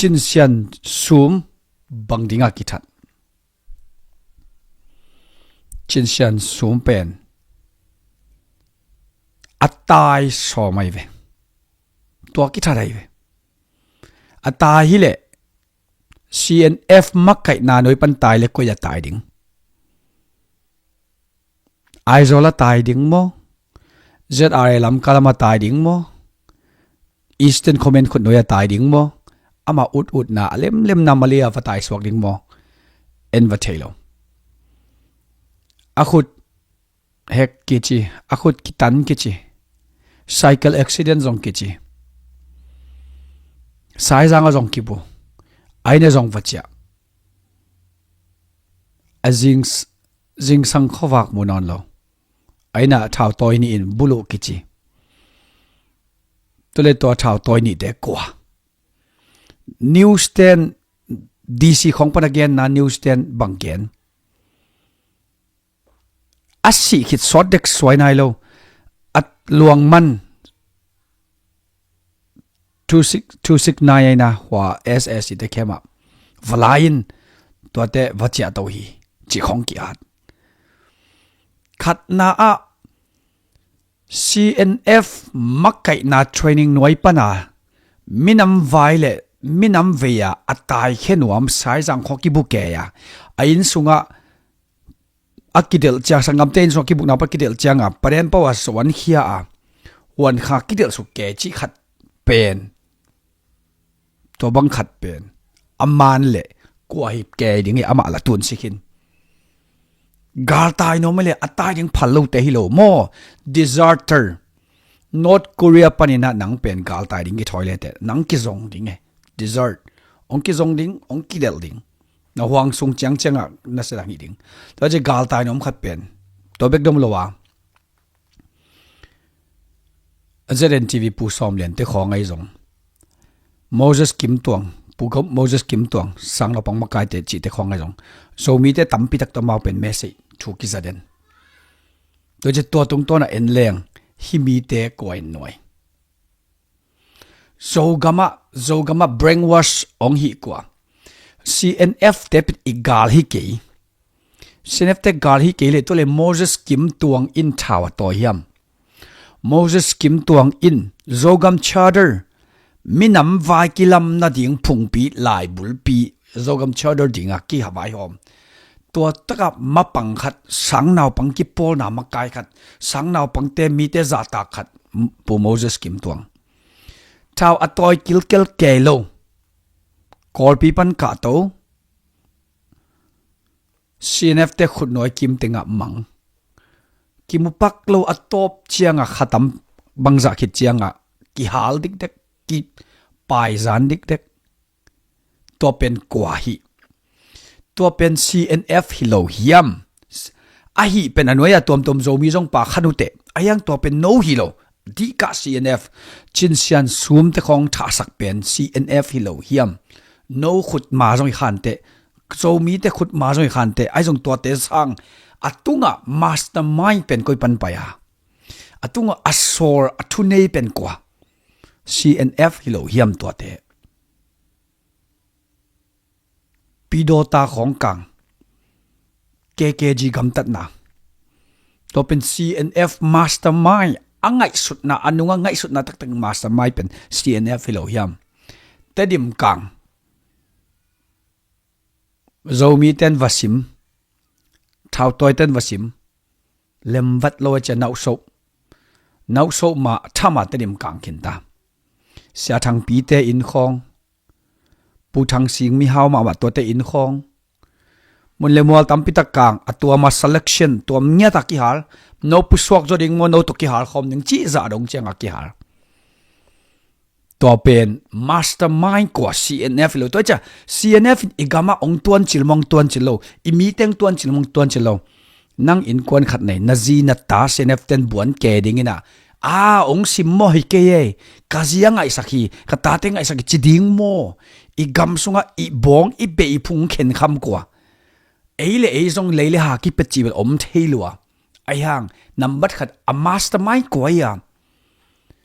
chin sian sum bang dinga kithat chin sian sum pen atai so mai ve to kithat ai ve atai hi le CNF makai na noi pan tai le ko ya tai ding aizola tai ding mo ZRLM kalama tai ding mo Eastern Comment khut noya tai ding mo ama ut na lem na malia va tai swak ding mo en va thelo akhut hek kichi akhut kitan kichi cycle accident zong kichi sai zanga zong kibu aina zong vachia azing sang khowak munon lo aina thau toy ni in bulu kichi tole to thau toy ni de kwa newsstand DC khong pan again na newsstand bangken asi khit sot dek swai nai lo at luang man 2629 na wa SS te khema valain to te vachia to hi chi khong ki at khat na a CNF makai na training noi pana minam vaile minam veya atai khenuam sai jang khoki buke ya ain sunga akidel cha sangam ten so ki bukna pa kidel changa paren pawa swan khia a wan kha kidel su ke chi khat pen to bang khat pen aman le kwa hip ke ding e ama la tun sikin gal tai no mele atai ding phallo te hilo mo deserter North Korea panina nang pen gal tai ding ki toilet nang ki zong ding e desert ong ki zong ding ong ki del ding na huang sung chang changa na se dang ding to je gal tai nom khat pen to bek dom lowa azeren TV pu som len te khong ai zong Moses Kim Tuang pu gop Moses Kim Tuang sang lo pang makai te chi te khong ai zong so mi te tampi tak to mau pen message thu ki zaden to je to tung to na en leng hi mi te koi noi zogama brainwash ong hi kwa CNF te pit igal hi ke CNF te gal hi ke le to le Moses Kim Tuang in thawa to hiam Moses Kim Tuang in zogam charter minam vai kilam na ding phungpi lai bulpi zogam charter dinga ki hawai hom to taka mapang khat sangnau pang ki pol na makai khat sangnau pang te mi te za ta khat pu Moses Kim Tuang thao atoy kilkel kelo kol pi pan ka to CNF te khut noi kim tenga mang kimupak lo atop chianga khatam bangza khit chianga ki hal dik dek ki pai zan dik dek to pen kwa hi to pen CNF hilo hiam a hi pen anoya tom zomi jong pa khanute ayang to pen no hilo di ka CNF chin sian sum te khong tha sak pen CNF hilo hiam no khut ma jong khan te zomi te khut ma jong khan te ai jong to te sang atunga mastermind pen koi pan pa ya atunga asor athunei pen kwa CNF hilo hiam to te pidota khong kang KKG gam tat na to pen CNF mastermind angai sut na anunga ngai sut na tak mastermind pen CNF hilo hiam tedim kang zomi ten vasim thao toy ten vasim lemvat lo cha nau so ma thama tedim kang kinta sia thang pi te in khong pu thang sing mi haw ma to te in khong mun le mol tam pi tak kang atua ma selection to nya ta ki hal no pu swak zo ding mo no to ki hal khom ning chi za dong chang ki hal to pen mastermind ko CNF lo to cha CNF igama ong tuan chilmong tuan chilo imi teng tuan chilmong tuan chilo nang in kwan khat nei na ji na ta CNF ten buan ke ding ina ong sim mo hi ke ye kaziang ai sakhi ka ta teng ai sakhi chiding mo igam sunga i bong i be i phung khen kham kwa eile e zong leile ha ki pe chi om thailua ai hang number khat a mastermind ko ya